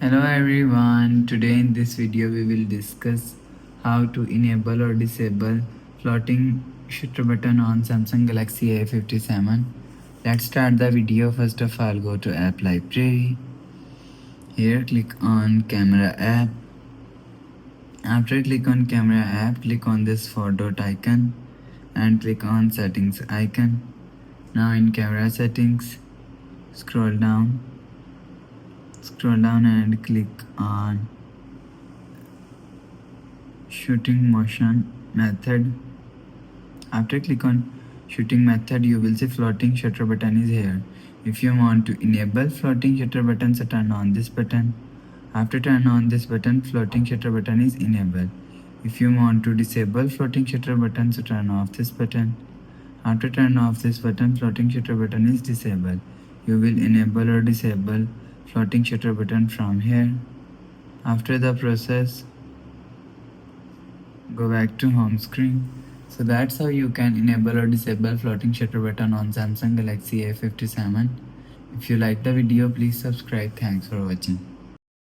Hello everyone, today in this video we will discuss how to enable or disable floating shutter button on Samsung Galaxy A57. Let's start the video. First of all, go to app library. Here click on camera app. After click on camera app, click on this four dot icon and click on settings icon. Now in camera settings, scroll down and click on shooting motion method. After click on shooting method, you will see floating shutter button is here. If you want to enable floating shutter button, so turn on this button. After turn on this button, floating shutter button is enabled. If you want to disable floating shutter button, so turn off this button. After turn off this button, floating shutter button is disabled. You will enable or disable floating shutter button from here. After the process, go back to home screen. So that's how you can enable or disable floating shutter button on Samsung Galaxy A57. If you like the video, please subscribe. Thanks for watching.